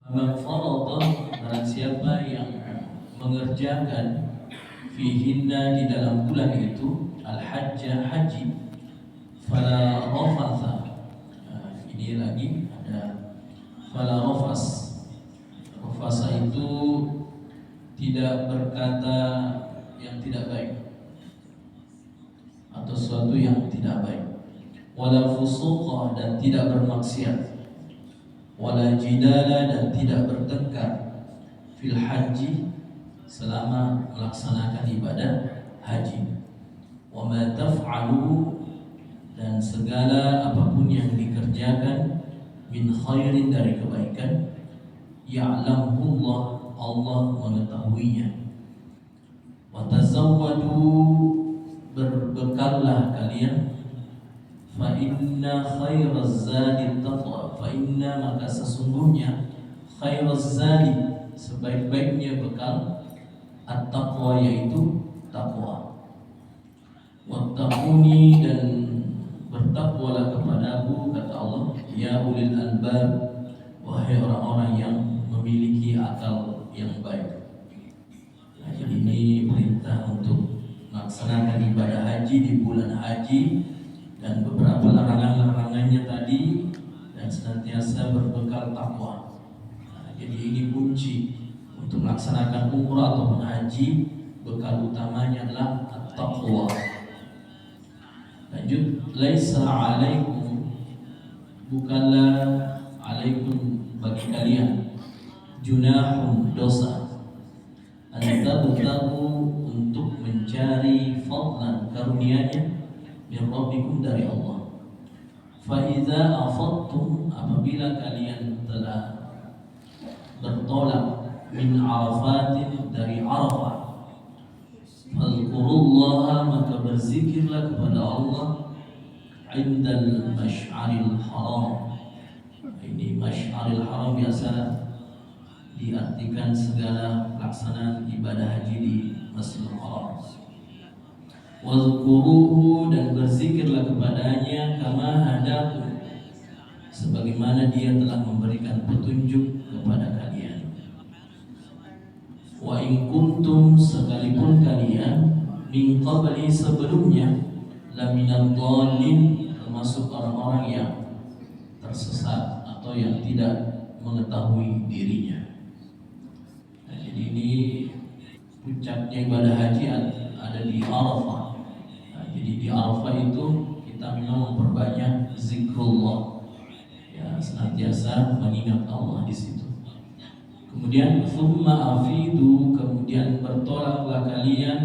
Man farada, barang siapa yang mengerjakan fihinna, di dalam bulan itu, al-hajjah, haji, fala rafatha. Ini lagi ada fala rafas. Rafasa itu tidak berkata yang tidak baik atau sesuatu yang tidak baik. Wala fusuqa, dan tidak bermaksiat. Wala jidala, dan tidak bertengkar. Fil haji, selama melaksanakan ibadah haji. Wa ma taf'alu, dan segala apapun yang dikerjakan, min khairin, dari kebaikan, ya'lamullah, Allah mengetahuinya. Wa tazawwadu, berbekallah kalian. Fa inna khairaz zadi taqwa, fa inna, maka sesungguhnya, khairaz zadi, sebaik-baiknya bekal, at-taqwa, yaitu takwa. Wattaquni, dan bertakwalah kepadaku, kata Allah, ya ulil albab, wahai orang-orang yang memiliki akal yang baik. Nah, jadi ini perintah untuk melaksanakan ibadah haji di bulan haji, dan beberapa larangan-larangannya tadi, dan senantiasa berbekal takwa. Nah, jadi ini kunci untuk melaksanakan umrah ataupun haji, bekal utamanya adalah at-taqwa. Lanjut, laisa alaikum, bukanlah alaikum, bagi kalian, junahun, dosa, antabtagu, untuk mencari fadlan, karunia-Nya, min rabbikum, dari Allah. Fa idza afadtum, apabila kalian telah bertolak, min arafatin, dari Arafah, fadhkurullaha, maka berzikirlah kepada Allah, indal masy'aril haram. Ini masy'aril haram biasa diartikan segala pelaksanaan ibadah haji di Masjidil Haram. Wazkuruhu, dan berzikirlah kepadanya, kama hadakum, sebagaimana dia telah memberikan petunjuk kepada kalian. Wa in kuntum, sekalipun kalian, min qabli, sebelumnya, laminal dhalin, termasuk orang-orang yang tersesat atau yang tidak mengetahui dirinya. Nah, jadi ini puncaknya ibadah haji ada di Arafah. Jadi di Arafah itu kita memang memperbanyak zikrullah, ya, senantiasa mengingat Allah di situ. Kemudian thumma afidu, kemudian bertolaklah kalian,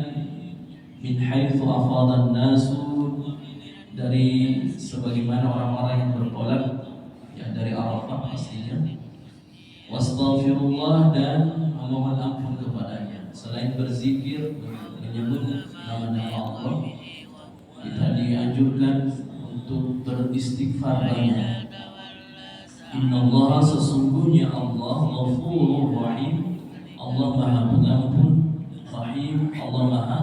min haitsu afadan nasu, dari sebagaimana orang-orang yang bertolak, ya, dari Arafah pastinya. Wastaghfirullah, dan memohon ampun kepadanya. Selain berzikir, menyebut nama-nama Allah, kita dianjurkan untuk beristighfar banyak. Innallaha, sesungguhnya Allah, ghafurur rahim, Allah Maha Pengampun, Rahim, Allah Maha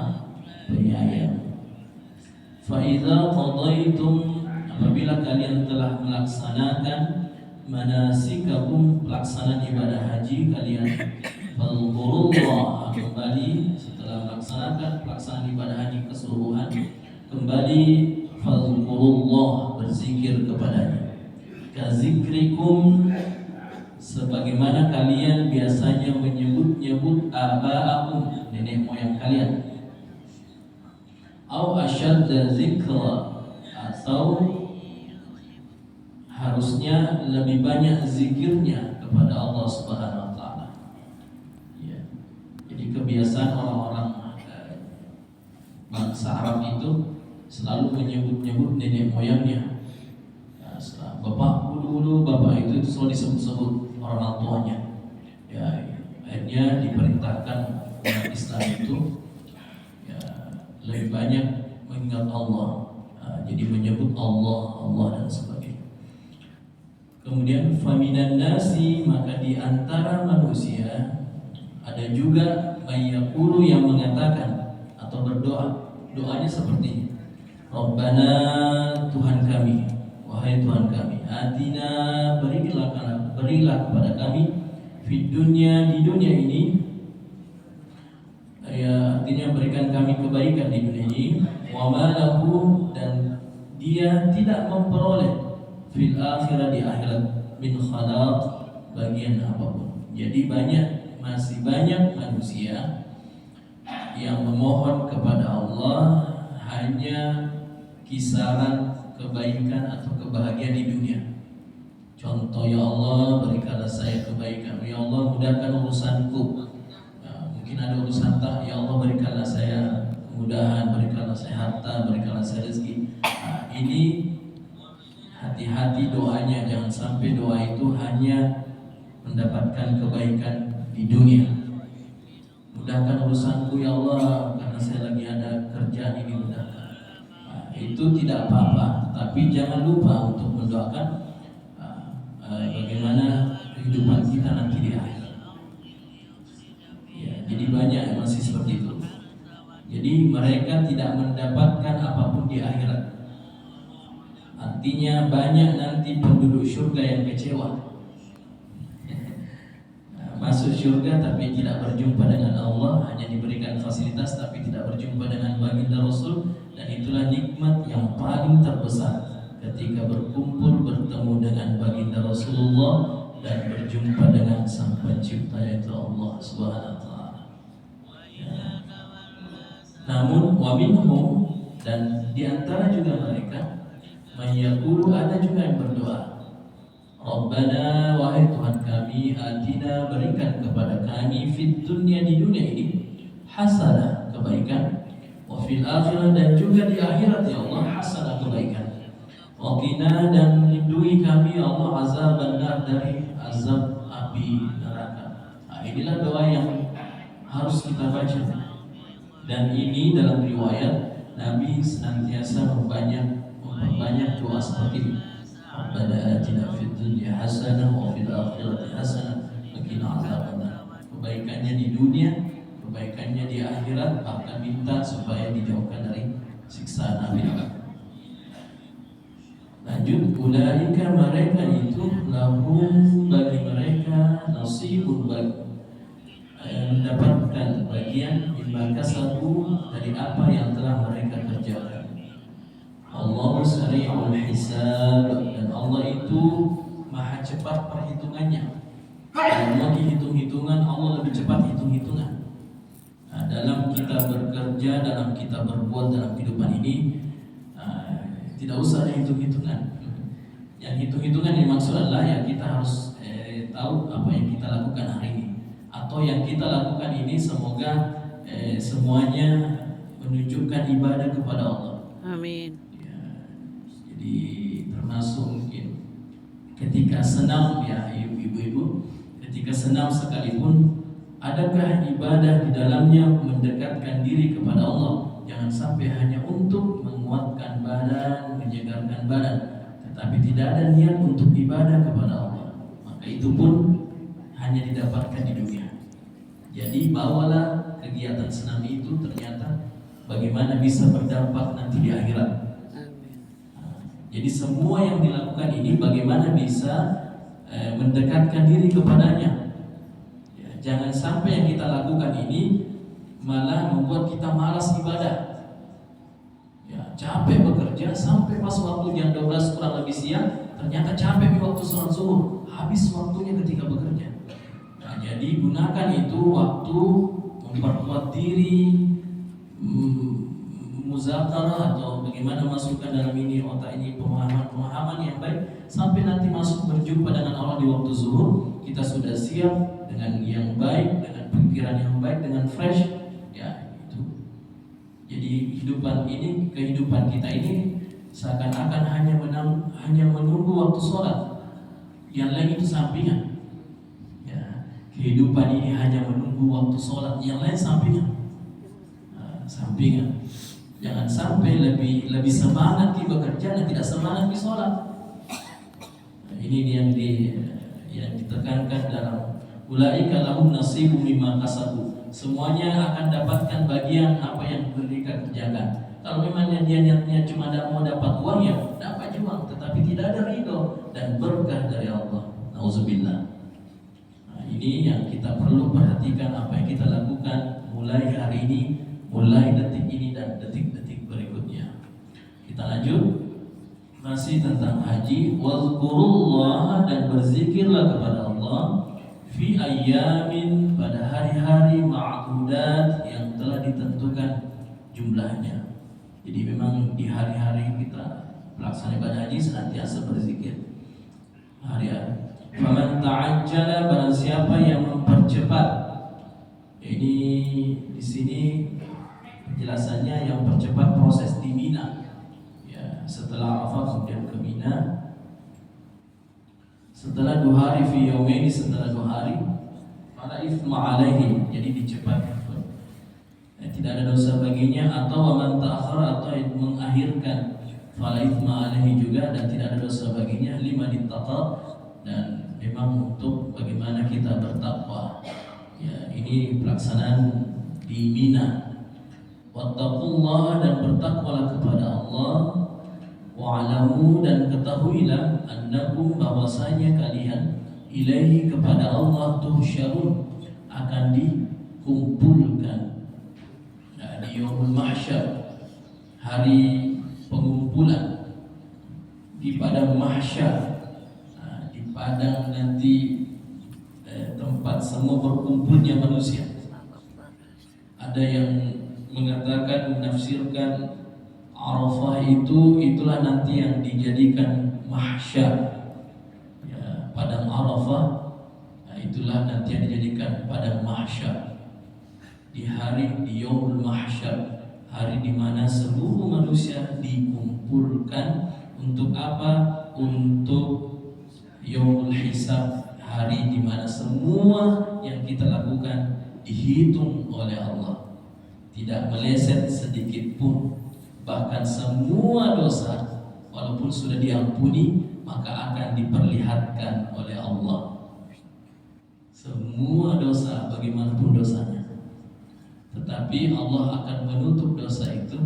Penyayang. Fa idza qadaitum, apabila kalian telah melaksanakan manasikakum, pelaksanaan ibadah haji kalian, fadhkurullah, kembali setelah melaksanakan pelaksanaan ibadah haji keseluruhan, kembali fadhkurullah, berzikir kepadanya. Kazikrikum, sebagaimana kalian biasanya menyebut-nyebut aba'akum, nenek moyang kalian. Au asyadda zikra, atau harusnya lebih banyak zikirnya kepada Allah Subhanahu wa taala. Ya. Jadi kebiasaan orang-orang bangsa Arab itu selalu menyebut-nyebut nenek moyangnya. Ya, bapak dulu, bapak itu selalu disebut-sebut orang tuanya. Ya, akhirnya diperintahkan umat Islam itu, ya, lebih banyak mengingat Allah. Jadi menyebut Allah, Allah, dan sebagainya. Kemudian faminan nasi, maka di antara manusia ada juga mayyaqulu, yang mengatakan atau berdoa. Doanya seperti ini: Rabbana, Tuhan kami, wahai Tuhan kami, atina, berilah kepada kami, Di dunia ini, ya artinya berikan kami kebaikan di dunia ini. Wa ma lahu, dan dia tidak memperoleh fil akhirah, di akhirat, min khalaq, bagian apapun. Jadi masih banyak manusia yang memohon kepada Allah hanya kisaran kebaikan atau kebahagiaan di dunia. Contoh, ya Allah berikanlah saya kebaikan, ya Allah mudahkan urusanku. Mungkin ada urusan tak, ya Allah berikanlah saya kemudahan, berikanlah saya harta, berikanlah saya rezeki. Ini hati-hati doanya, jangan sampai doa itu hanya mendapatkan kebaikan di dunia. Mudahkan urusanku ya Allah, karena saya lagi ada kerjaan ini, mudahkan. Itu tidak apa-apa, tapi jangan lupa untuk mendoakan bagaimana kehidupan kita nanti di akhir. Ya, jadi banyak yang masih seperti itu. Jadi mereka tidak mendapatkan apapun di akhirat. Artinya banyak nanti penduduk surga yang kecewa. Masuk surga tapi tidak berjumpa dengan Allah, hanya diberikan fasilitas tapi tidak berjumpa dengan baginda Rasul. Dan itulah nikmat yang paling terbesar, ketika berkumpul bertemu dengan baginda Rasulullah dan berjumpa dengan sang pencipta, yaitu Allah Subhanahu wa taala. Ya. Namun wa minhum, dan di antara juga mereka, mayyaqulu, ada juga yang berdoa, Rabbana, wahai Tuhan kami, atina, berikan kepada kami, fid dunya, di dunia ini, hasanah, kebaikan, wa fil akhirah, dan juga di akhirat ya Allah, hasanah, kebaikan. Waqina, dan lindungi kami ya Allah, azaban nar, dari azab api neraka. Inilah doa yang harus kita baca. Dan ini dalam riwayat Nabi senantiasa memperbanyak doa seperti ini. Rabbana atina fid dunya hasanah wa fil akhirati hasanah wa qina azabannar. Kebaikannya di dunia, kebaikannya di akhirat, bahkan minta supaya dijauhkan dari siksaan api neraka. Lanjut, ulaika, mereka itu, lahum, bagi mereka, nasibun, mendapatkan bagian mimma kasabu, dari apa yang telah mereka kerjakan. Allah sari'ul hisab, dan Allah itu maha cepat perhitungannya. Kalau hitung-hitungan, Allah lebih cepat hitung-hitungan. Dalam kita bekerja, dalam kita berbuat dalam kehidupan ini, tidak usah ada hitung-hitungan. Yang hitung-hitungan yang dimaksud adalah yang kita harus tahu apa yang kita lakukan hari ini, atau yang kita lakukan ini semoga semuanya menunjukkan ibadah kepada Allah. Amin. Ya, jadi termasuk mungkin ketika senam, ya ibu-ibu, ketika senam sekalipun, adakah ibadah di dalamnya mendekatkan diri kepada Allah? Jangan sampai hanya untuk menguatkan badan, menyegarkan badan, tetapi tidak ada niat untuk ibadah kepada Allah, maka itu pun hanya didapatkan di dunia. Jadi bawalah kegiatan senam itu, ternyata bagaimana bisa berdampak nanti di akhirat. Jadi semua yang dilakukan ini bagaimana bisa mendekatkan diri kepadanya. Ya, jangan sampai yang kita lakukan ini malah membuat kita malas ibadah. Ya, capek bekerja sampai pas waktu jam 12 kurang lebih siang, ternyata capek di waktu sholat zuhur, habis waktunya ketika bekerja. Nah, jadi gunakan itu waktu memperkuat diri, muzakarah, atau bagaimana masukkan dalam ini otak ini pemahaman yang baik, sampai nanti masuk berjumpa dengan Allah di waktu zuhur, kita sudah siap dengan yang baik, dengan pikiran yang baik, dengan fresh. Ya, itu. Jadi kehidupan kita ini seakan-akan hanya menunggu waktu sholat. Yang lain itu sampingan. Ya, kehidupan ini hanya menunggu waktu sholat, yang lain sampingan. Sampingan. Jangan sampai lebih semangat di bekerja dan tidak semangat di sholat. Ini yang ditekankan dalam ulaika lahum nasibum mimma kasabu. Semuanya akan dapatkan bagian apa yang mereka kerjakan. Kalau memang dia niatnya cuma mau dapat uang, ya dapat uang, tetapi tidak ada ridho dan berkah dari Allah. Nauzubillah. ini yang kita perlu perhatikan apa yang kita lakukan mulai hari ini, mulai detik ini dan detik-detik berikutnya. Kita lanjut, masih tentang haji. Wazkurullah, dan berzikirlah kepada Allah fi ayyamin, pada hari-hari ma'dudat yang telah ditentukan jumlahnya. Jadi memang di hari-hari kita pelaksanaan ibadah haji senantiasa berzikir hari-hari. Faman ta'ajjala, barang siapa yang mempercepat. Ini di sini penjelasannya yang mempercepat proses di Mina. Ya, setelah Arafah kemudian ke Mina. Setelah 2 hari fi yaumaini, setelah 2 hari, fala itsma alaihi, jadi dicepat. Tidak ada dosa baginya. Atau waman ta'akhkhara, atau mengakhirkan, fala itsma alaihi juga, dan tidak ada dosa baginya. Liman ittaqa, dan memang untuk bagaimana kita bertakwa. Ya, ini pelaksanaan di Mina. Wattaqullaha, dan bertakwalah kepada Allah. Wa'lamu, dan ketahuilah, annakum, bahwasanya kalian, ilaihi, kepada Allah, tuhsyarun, akan dikumpulkan. Nah, di yaumul mahsyar, hari pengumpulan, di padang mahsyar. Nah, di padang nanti tempat semua berkumpulnya manusia. Ada yang mengatakan, menafsirkan Arafah itulah nanti yang dijadikan mahsyar. Ya, padang Arafah, nah, itulah nanti yang dijadikan padang mahsyar. Di yaumul mahsyar, hari di mana seluruh manusia dikumpulkan untuk apa? Untuk yaumul hisab, hari di mana semua yang kita lakukan dihitung oleh Allah, tidak meleset sedikit pun. Bahkan semua dosa, walaupun sudah diampuni, maka akan diperlihatkan oleh Allah. Semua dosa, bagaimanapun dosanya, tetapi Allah akan menutup dosa itu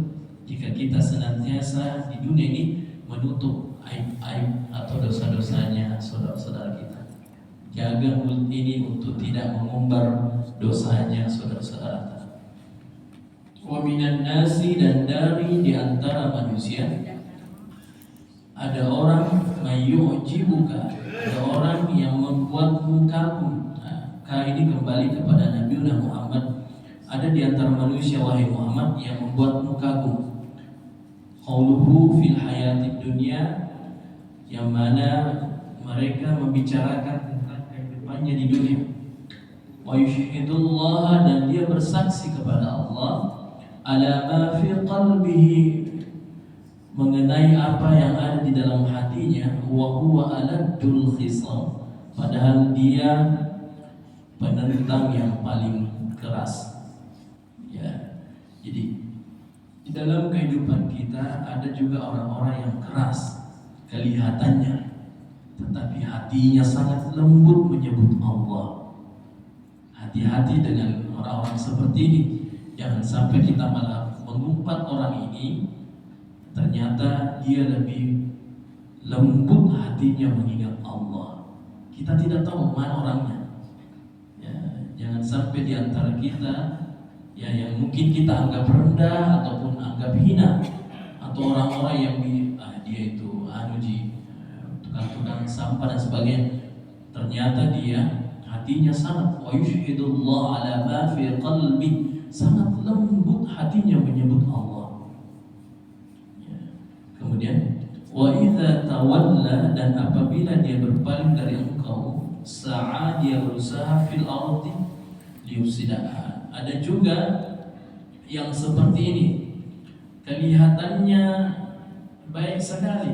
jika kita senantiasa di dunia ini menutup aib-aib atau dosa-dosanya saudara-saudara kita. Jaga mulut ini untuk tidak mengumbar dosanya saudara-saudara. Wa minan nasi, dan dari di antara manusia, ada orang mayyu'jibuka, ada orang yang membuatmu kagum. Nah, ini kembali kepada Nabi Muhammad. Ada di antara manusia, wahai Muhammad, yang membuatmu kagum. Qauluhu fil hayatid dunya, yang mana mereka membicarakan tentang kehidupannya di dunia. Wa yushhidullah, dan dia bersaksi kepada Allah, ala ma fi qalbihi, mengenai apa yang ada di dalam hatinya. Wa huwa aladul khisam, padahal dia penentang yang paling keras. Ya, jadi di dalam kehidupan kita ada juga orang-orang yang keras kelihatannya, tetapi hatinya sangat lembut menyebut Allah. Hati-hati dengan orang-orang seperti ini. Jangan sampai kita malah mengumpat orang ini, ternyata dia lebih lembut hatinya mengingat Allah. Kita tidak tahu mana orangnya. Ya, jangan sampai di antara kita, ya, yang mungkin kita anggap rendah ataupun anggap hina, atau orang-orang yang dia itu tukang-tukang sampah dan sebagainya, ternyata dia hatinya sangat, wa yushhidullah ala ma fi qalbi, sangat lembut hatinya menyebut Allah. Ya. Kemudian wa idza tawalla, dan apabila dia berpaling dari engkau, sa'a, dia berusaha fil ardi liyufsidaha. Ada juga yang seperti ini, kelihatannya baik sekali,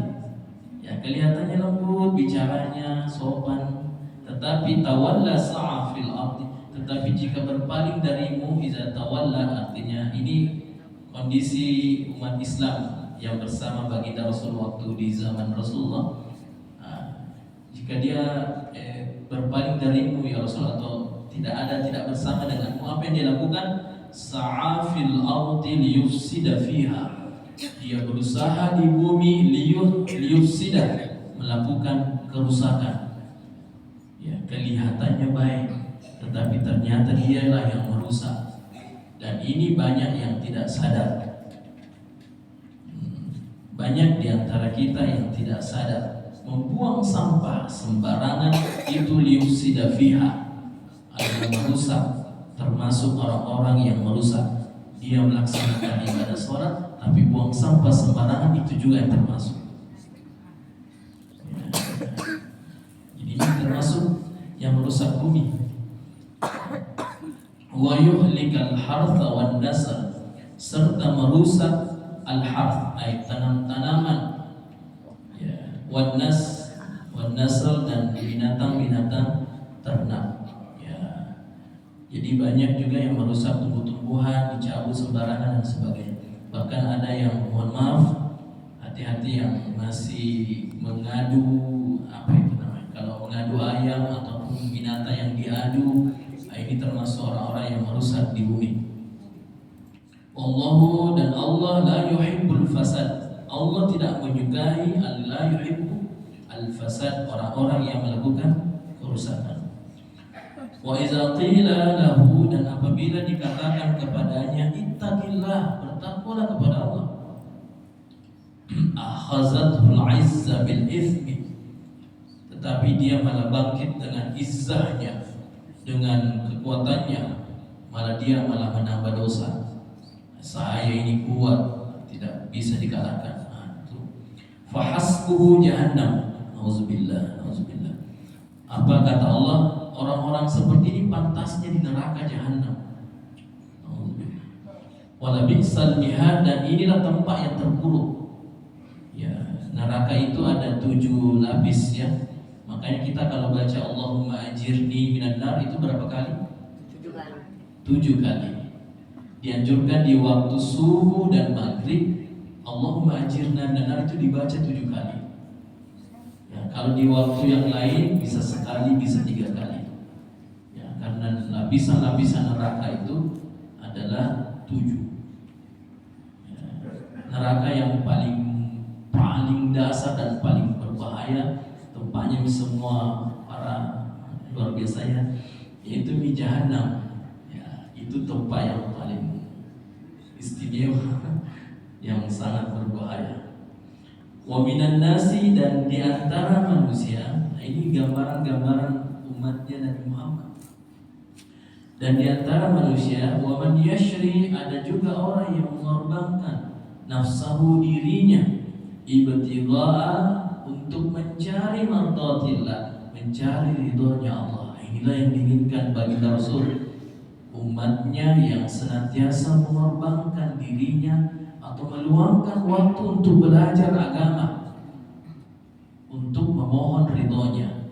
ya, kelihatannya lembut, bicaranya sopan, tetapi tawalla sa'a fil ardi, tetapi jika berpaling darimu, iza tawalla, artinya ini kondisi umat Islam yang bersama baginda Rasul waktu di zaman Rasulullah. Jika dia berpaling darimu ya Rasul, atau tidak bersama denganmu, apa yang dia lakukan? Sa'a fil ardi liyufsida fiha, dia berusaha di bumi liyufsida, melakukan kerusakan. Ya, kelihatannya baik, tetapi ternyata dialah yang merusak. Dan ini banyak yang tidak sadar. Banyak di antara kita yang tidak sadar membuang sampah sembarangan itu liufsida fiha, agar merusak, termasuk orang-orang yang merusak. Dia melaksanakan ibadah sholat tapi buang sampah sembarangan, itu juga yang termasuk. Jadi ini termasuk yang merusak bumi. Wa yuhlikal hartha wan nasl, serta merusak al-harth, ay tanam-tanaman, ya, wan nasl, dan binatang-binatang ternak. Jadi banyak juga yang merusak tumbuh-tumbuhan, dicabut sembarangan dan sebagainya. Bahkan ada yang, mohon maaf, hati-hati yang masih mengadu, apa itu namanya, kalau mengadu ayam ataupun binatang yang diadu, ini termasuk orang-orang yang merusak di bumi. Allahu, dan Allah la yuhibbul fasad. Allah tidak menyukai, la yuhibbu al-fasad, orang-orang yang melakukan kerusakan. Wa iza qila lahu, dan apabila dikatakan kepadanya, ittaqillah, bertakwalah kepada Allah, akhazathul izza bil ithmi, tetapi dia malah bangkit dengan izzahnya, dengan kekuatannya, malah dia malah menambah dosa. Saya ini kuat, tidak bisa dikalahkan. Fahasbuhu jahannam. Nauzubillah, nauzubillah. Apa kata Allah? Orang-orang seperti ini pantasnya di neraka jahanam. Wala bi'sal mihad, dan inilah tempat yang terburuk. Ya, neraka itu ada 7 lapis ya. Makanya kita kalau baca Allahumma ajirni minan nar itu berapa kali? 7 kali. Dianjurkan di waktu subuh dan maghrib, Allahumma ajirna minan nar itu dibaca 7 kali. Ya, kalau di waktu yang lain bisa sekali, bisa 3 kali. Karena lapisan-lapisan neraka itu adalah 7. Neraka yang paling dasar dan paling berbahaya, tempatnya semua para luar biasa ya, yaitu di Jahannam. Ya, itu tempat yang paling istimewa, yang sangat berbahaya. Wa minan nasi, dan di antara manusia, nah ini gambaran-gambaran umatnya Nabi Muhammad. Dan di antara manusia, wa man yashri, ada juga orang yang mengorbankan nafsahu, dirinya, ibtigha'a, untuk mencari mardatillah, mencari ridhonya Allah. Inilah yang diinginkan bagi Rasul, umatnya yang senantiasa mengorbankan dirinya atau meluangkan waktu untuk belajar agama, untuk memohon ridhonya.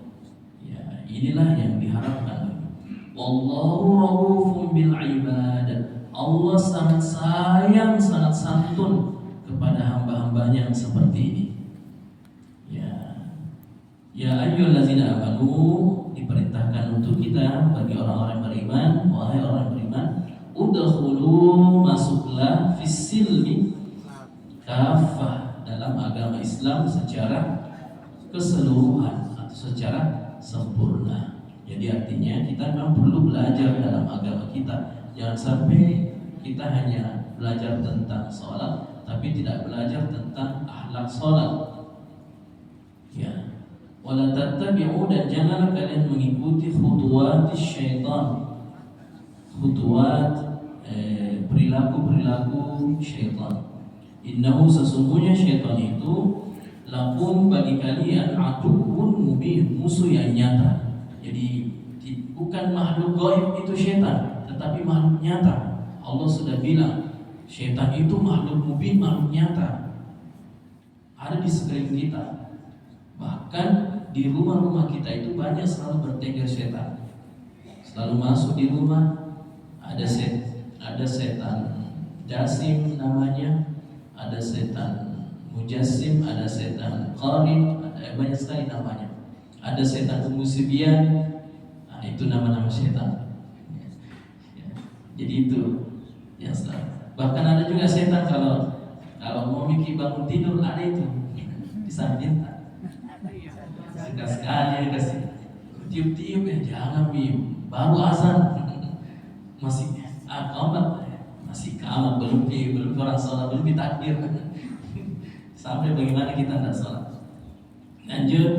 Ya, inilah yang diharapkan. Wallahu raufun bil ibad. Allah sangat sayang, sangat santun kepada hamba-hambanya yang seperti ini. Ya ayyuhallazina amanu, diperintahkan untuk kita bagi orang-orang beriman, wahai orang beriman, udkhulu, masuklah, fissilmi kafah, dalam agama Islam secara keseluruhan atau secara sempurna. Jadi artinya kita memang perlu belajar dalam agama kita. Jangan sampai kita hanya belajar tentang sholat, tapi tidak belajar tentang akhlak sholat. Ya. Wala tattabi'u, dan janganlah kalian mengikuti khutuwat syaitan, khutuwat perilaku syaitan. Innahu, sesungguhnya syaitan itu, lakum, bagi kalian, aduun mubin, musuh yang nyata. Jadi bukan makhluk gaib itu syaitan, tetapi makhluk nyata. Allah sudah bilang syaitan itu makhluk mubin, makhluk nyata, ada di sekeliling kita. Bahkan di rumah-rumah kita itu banyak selalu bertengger syaitan. Selalu masuk di rumah, ada setan jasim namanya, ada setan mujassim, ada setan qarin, ada banyak sekali namanya. Ada setan umusibian, nah, itu nama-nama setan. Jadi itu yang selalu. Bahkan ada juga setan kalau mau Miki bangun tidur, ada itu di samping. Suka sekali kasih tiup-tiup, ya jangan baru azan masih qamat, masih qamat, belum orang sholat, belum ditakbir. Sampai bagaimana kita tidak sholat. Lanjut,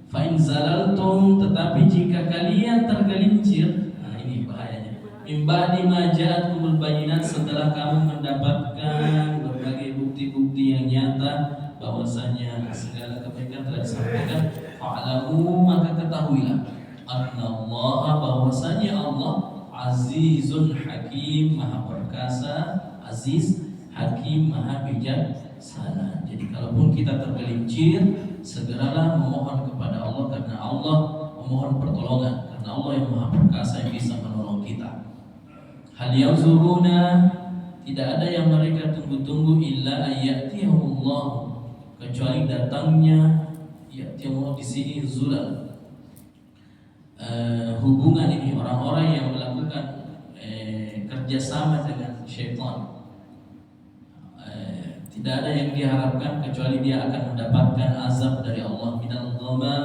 fa in zalaltum, tetapi jika kalian tergelincir, nah ini bahayanya. Min ba'di ma ja'atkumul bayyinat, setelah kamu mendapatkan berbagai bukti-bukti yang nyata bahwasanya segala kebaikan telah disampaikan, fa'lamu, maka ketahuilah annallaha, bahwasanya Allah azizun hakim, maha perkasa, aziz, hakim, maha bijaksana. Jadi kalaupun kita tergelincir, segeralah memohon kepada Allah, karena Allah memohon pertolongan, karena Allah yang maha perkasa yang bisa menolong kita. Hal yanzuruna, tidak ada yang mereka tunggu-tunggu, illa ayyatihumullah, kecuali datangnya yatihumullah di sini zulal. Hubungan ini orang-orang yang melakukan kerjasama dengan syaitan. Tidak ada yang diharapkan kecuali dia akan mendapatkan azab dari Allah, minal ghamam,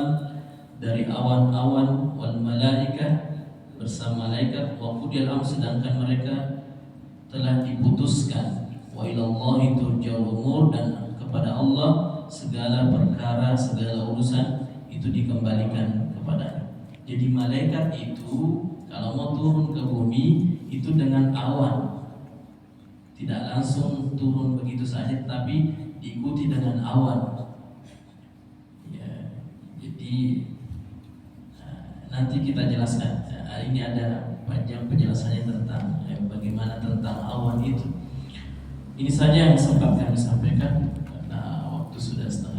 dari awan-awan, wal malaikah, bersama malaikat, wa qudiyal amr, sedangkan mereka telah diputuskan, wa ilallahi turja'ul umur, dan kepada Allah segala perkara, segala urusan itu dikembalikan kepadanya. Jadi malaikat itu kalau mau turun ke bumi itu dengan awan, tidak langsung turun begitu saja, tapi diikuti dengan awan. Ya, jadi nanti kita jelaskan. Ini ada panjang penjelasannya tentang bagaimana tentang awan itu. Ini saja yang sempat kami sampaikan karena waktu sudah setengah.